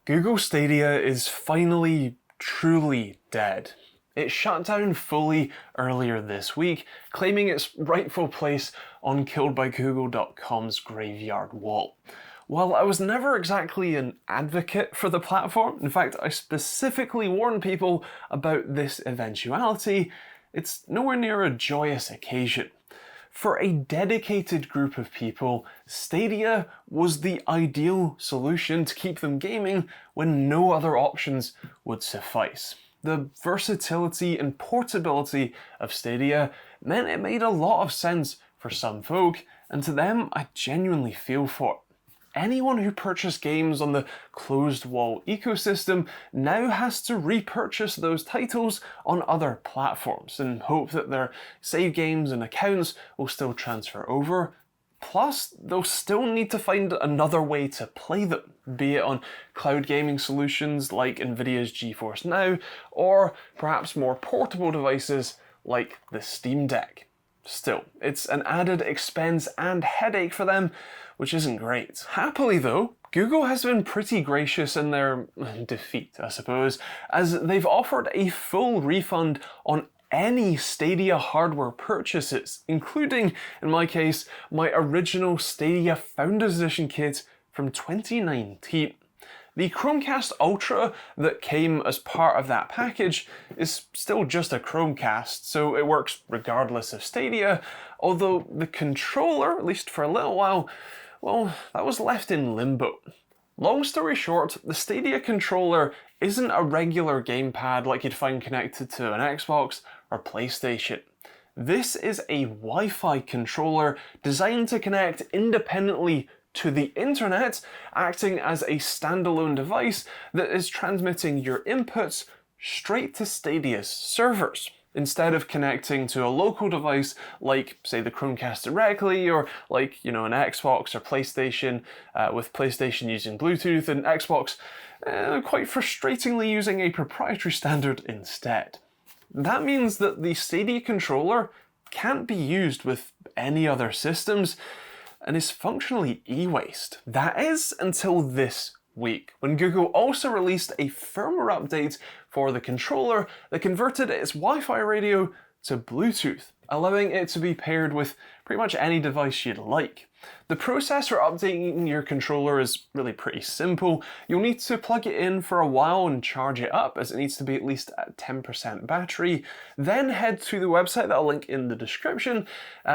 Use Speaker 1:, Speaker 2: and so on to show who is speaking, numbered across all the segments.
Speaker 1: Google Stadia is finally truly dead. It shut down fully earlier this week, claiming its rightful place on killedbygoogle.com's graveyard wall. While I was never exactly an advocate for the platform, in fact I specifically warned people about this eventuality, it's nowhere near a joyous occasion. For a dedicated group of people, Stadia was the ideal solution to keep them gaming when no other options would suffice. The versatility and portability of Stadia meant it made a lot of sense for some folk, and to them I genuinely feel for it. Anyone who purchased games on the closed wall ecosystem now has to repurchase those titles on other platforms and hope that their save games and accounts will still transfer over. Plus, they'll still need to find another way to play them, be it on cloud gaming solutions like NVIDIA's GeForce Now, or perhaps more portable devices like the Steam Deck. Still, it's an added expense and headache for them, which isn't great. Happily though, Google has been pretty gracious in their defeat, I suppose, as they've offered a full refund on any Stadia hardware purchases, including, in my case, my original Stadia Founders Edition kit from 2019. The Chromecast Ultra that came as part of that package is still just a Chromecast, so it works regardless of Stadia, although the controller, at least for a little while, well, that was left in limbo. Long story short, the Stadia controller isn't a regular gamepad like you'd find connected to an Xbox or PlayStation. This is a Wi-Fi controller designed to connect independently to the internet, acting as a standalone device that is transmitting your inputs straight to Stadia's servers, instead of connecting to a local device like, say, the Chromecast directly, or like, an Xbox or PlayStation, with PlayStation using Bluetooth and Xbox quite frustratingly using a proprietary standard instead. That means that the Stadia controller can't be used with any other systems, and is functionally e-waste. That is until this week, when Google also released a firmware update for the controller that converted its Wi-Fi radio to Bluetooth, allowing it to be paired with pretty much any device you'd like. The process for updating your controller is really pretty simple. You'll need to plug it in for a while and charge it up, as it needs to be at least at 10% battery. Then head to the website that I'll link in the description.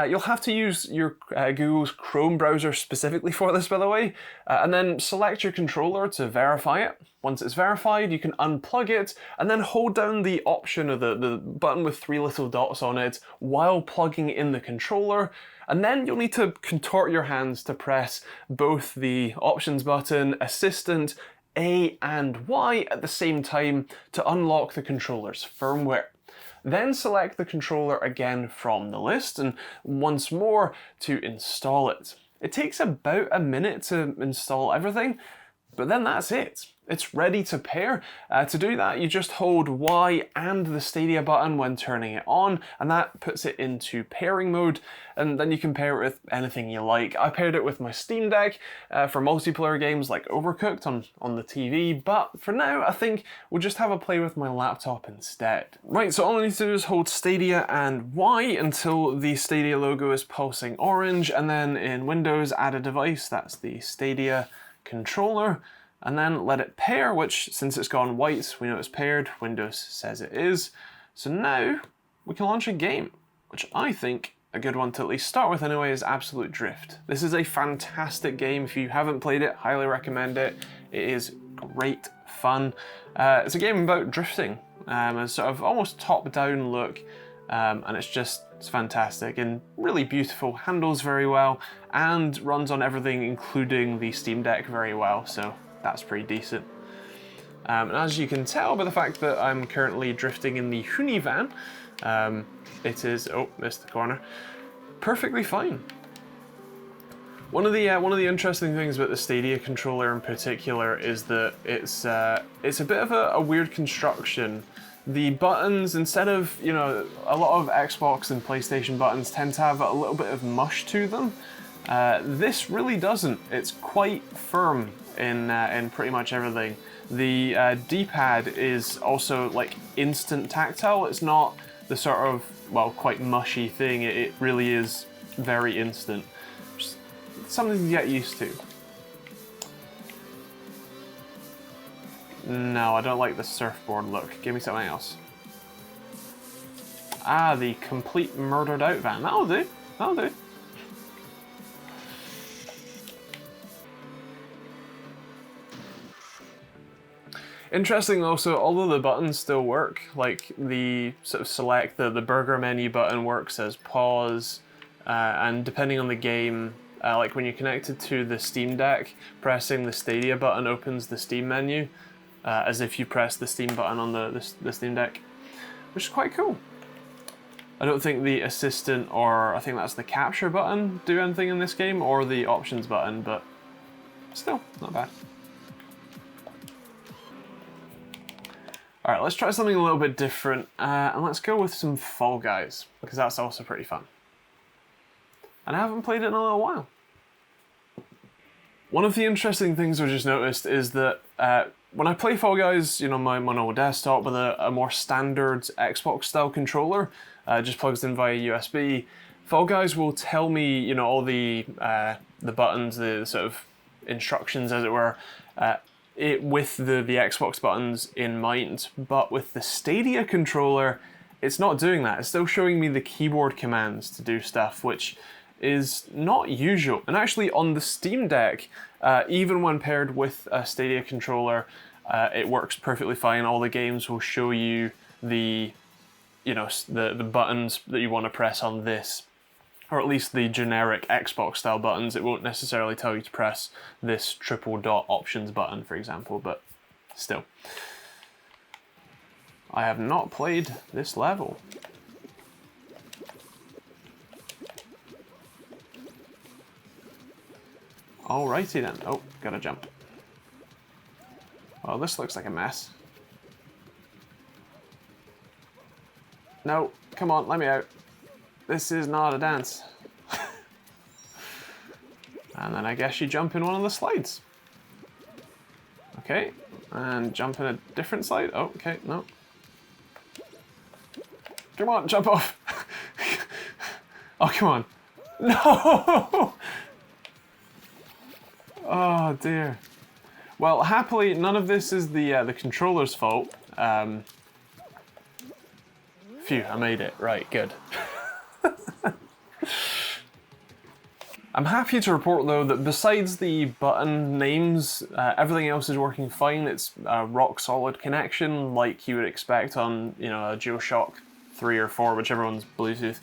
Speaker 1: You'll have to use your Google's Chrome browser specifically for this, by the way, and then select your controller to verify it. Once it's verified, you can unplug it and then hold down the option of the button with 3 little dots on it while plugging in the controller. And then you'll need to contort your hands to press both the options button, assistant, A and Y at the same time to unlock the controller's firmware. Then select the controller again from the list and once more to install it. It takes about a minute to install everything, but then that's it. It's ready to pair. To do that, you just hold Y and the Stadia button when turning it on, and that puts it into pairing mode, and then you can pair it with anything you like. I paired it with my Steam Deck for multiplayer games like Overcooked on the TV, but for now I think we'll just have a play with my laptop instead. Right, so all I need to do is hold Stadia and Y until the Stadia logo is pulsing orange, and then in Windows add a device, that's the Stadia controller, and then let it pair, which, since it's gone white, we know it's paired. Windows says it is. So now we can launch a game, which I think a good one to at least start with anyway is Absolute Drift. This is a fantastic game. If you haven't played it, highly recommend it. It is great fun. It's a game about drifting, a sort of almost top-down look, and it's fantastic and really beautiful, handles very well, and runs on everything including the Steam Deck very well, so that's pretty decent. And as you can tell by the fact that I'm currently drifting in the Huni van, it is, oh, missed the corner, perfectly fine. One of the interesting things about the Stadia controller in particular is that it's a bit of a weird construction. The buttons, instead of, a lot of Xbox and PlayStation buttons tend to have a little bit of mush to them. This really doesn't. It's quite firm in pretty much everything. The D-pad is also like instant tactile. It's not the sort of, well, quite mushy thing. It really is very instant. Just something to get used to. No, I don't like the surfboard look. Give me something else. Ah, the complete murdered out van. That'll do. That'll do. Interesting also, although the buttons still work, like the sort of select, the burger menu button works as pause, and depending on the game, like when you're connected to the Steam Deck, pressing the Stadia button opens the Steam menu, as if you press the Steam button on the Steam Deck, which is quite cool. I don't think the assistant, or I think that's the capture button, do anything in this game, or the options button, but still, not bad. Alright, let's try something a little bit different, and let's go with some Fall Guys, because that's also pretty fun. And I haven't played it in a little while. One of the interesting things I just noticed is that when I play Fall Guys, you know, my normal desktop with a more standard Xbox style controller, just plugs in via USB, Fall Guys will tell me, you know, all the buttons, the sort of instructions, as it were, with the Xbox buttons in mind, but with the Stadia controller, it's not doing that. It's still showing me the keyboard commands to do stuff, which is not usual. And actually on the Steam Deck, even when paired with a Stadia controller, it works perfectly fine. All the games will show you the buttons that you want to press on this, or at least the generic Xbox style buttons. It won't necessarily tell you to press this triple dot options button, for example, but still. I have not played this level. Alrighty then. Oh, gotta jump. Well, this looks like a mess. No, come on, let me out. This is not a dance. And then I guess you jump in one of the slides. Okay, and jump in a different slide. Oh, okay, no. Come on, jump off. Oh, come on. No! Oh dear. Well, happily, none of this is the controller's fault. Phew, I made it. Right, good. I'm happy to report though that besides the button names, everything else is working fine. It's a rock solid connection like you would expect on, you know, a DualShock 3 or 4, whichever one's Bluetooth.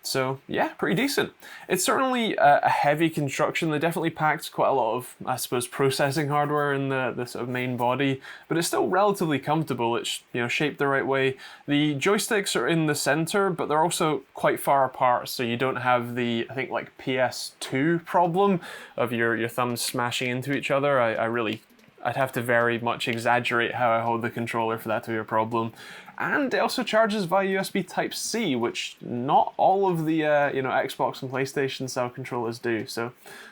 Speaker 1: So yeah, pretty decent. It's certainly a heavy construction. They definitely packed quite a lot of, I suppose, processing hardware in the sort of main body, but it's still relatively comfortable. It's, you know, shaped the right way. The joysticks are in the center, but they're also quite far apart, so you don't have the, I think, like PS2 problem of your thumbs smashing into each other. I'd have to very much exaggerate how I hold the controller for that to be a problem. And it also charges via USB Type-C, which not all of the Xbox and PlayStation style controllers do, so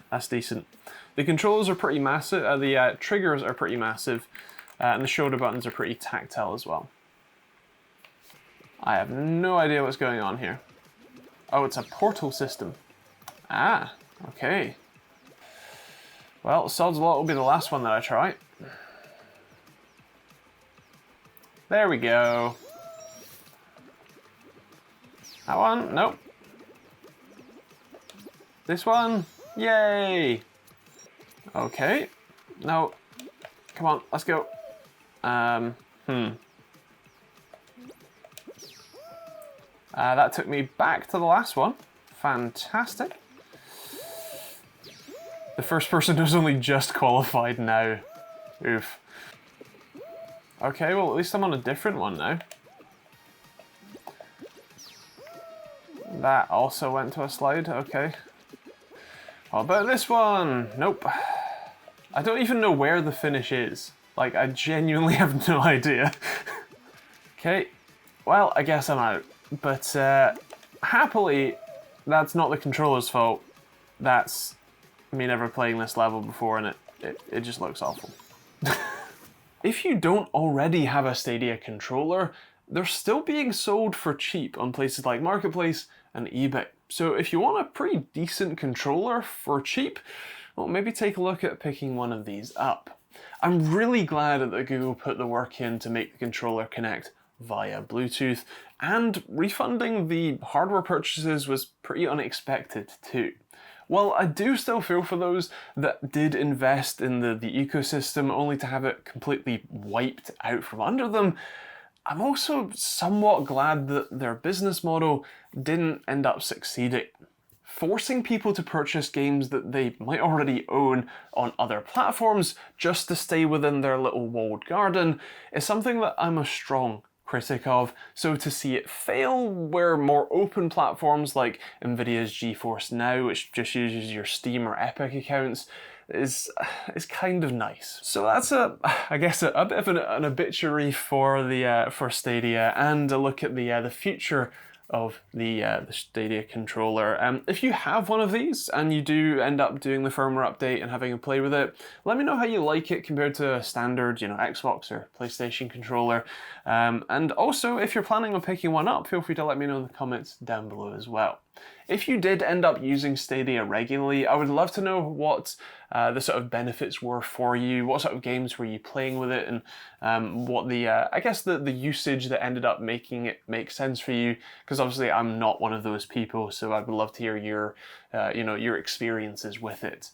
Speaker 1: that's decent. The controllers are pretty massive, the triggers are pretty massive, and the shoulder buttons are pretty tactile as well. I have no idea what's going on here. Oh, it's a portal system. Ah, okay. Well, Sod's Lot will be the last one that I try. There we go. That one? Nope. This one? Yay! Okay. No. Come on, let's go. That took me back to the last one. Fantastic. The first person who's only just qualified now. Oof. Okay, well at least I'm on a different one now. That also went to a slide, okay. What about this one? Nope. I don't even know where the finish is. Like, I genuinely have no idea. Okay, well, I guess I'm out. But happily, that's not the controller's fault. That's me never playing this level before, and it it just looks awful. If you don't already have a Stadia controller, they're still being sold for cheap on places like Marketplace and eBay. So if you want a pretty decent controller for cheap, well, maybe take a look at picking one of these up. I'm really glad that Google put the work in to make the controller connect via Bluetooth, and refunding the hardware purchases was pretty unexpected too. While I do still feel for those that did invest in the ecosystem only to have it completely wiped out from under them, I'm also somewhat glad that their business model didn't end up succeeding. Forcing people to purchase games that they might already own on other platforms just to stay within their little walled garden is something that I'm a strong critic of, so to see it fail where more open platforms like NVIDIA's GeForce Now, which just uses your Steam or Epic accounts, is kind of nice. So that's I guess a bit of an obituary for for Stadia, and a look at the future of the Stadia controller. If you have one of these and you do end up doing the firmware update and having a play with it, let me know how you like it compared to a standard, Xbox or PlayStation controller. And also, if you're planning on picking one up, feel free to let me know in the comments down below as well. If you did end up using Stadia regularly, I would love to know what the sort of benefits were for you, what sort of games were you playing with it, and what I guess the usage that ended up making it make sense for you, because obviously I'm not one of those people, so I would love to hear your your experiences with it.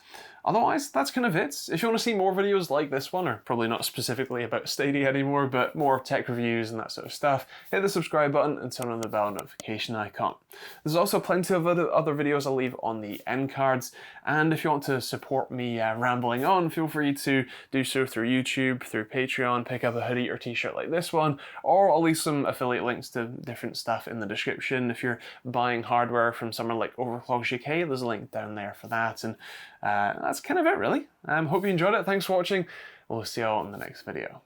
Speaker 1: Otherwise, that's kind of it. If you want to see more videos like this one, or probably not specifically about Stadia anymore, but more tech reviews and that sort of stuff, hit the subscribe button and turn on the bell notification icon. There's also plenty of other videos I'll leave on the end cards, and if you want to support me rambling on, feel free to do so through YouTube, through Patreon, pick up a hoodie or t-shirt like this one, or I'll leave some affiliate links to different stuff in the description. If you're buying hardware from somewhere like Overclocks UK, there's a link down there for that, and that's kind of it really. Hope you enjoyed it. Thanks for watching. We'll see you all in the next video.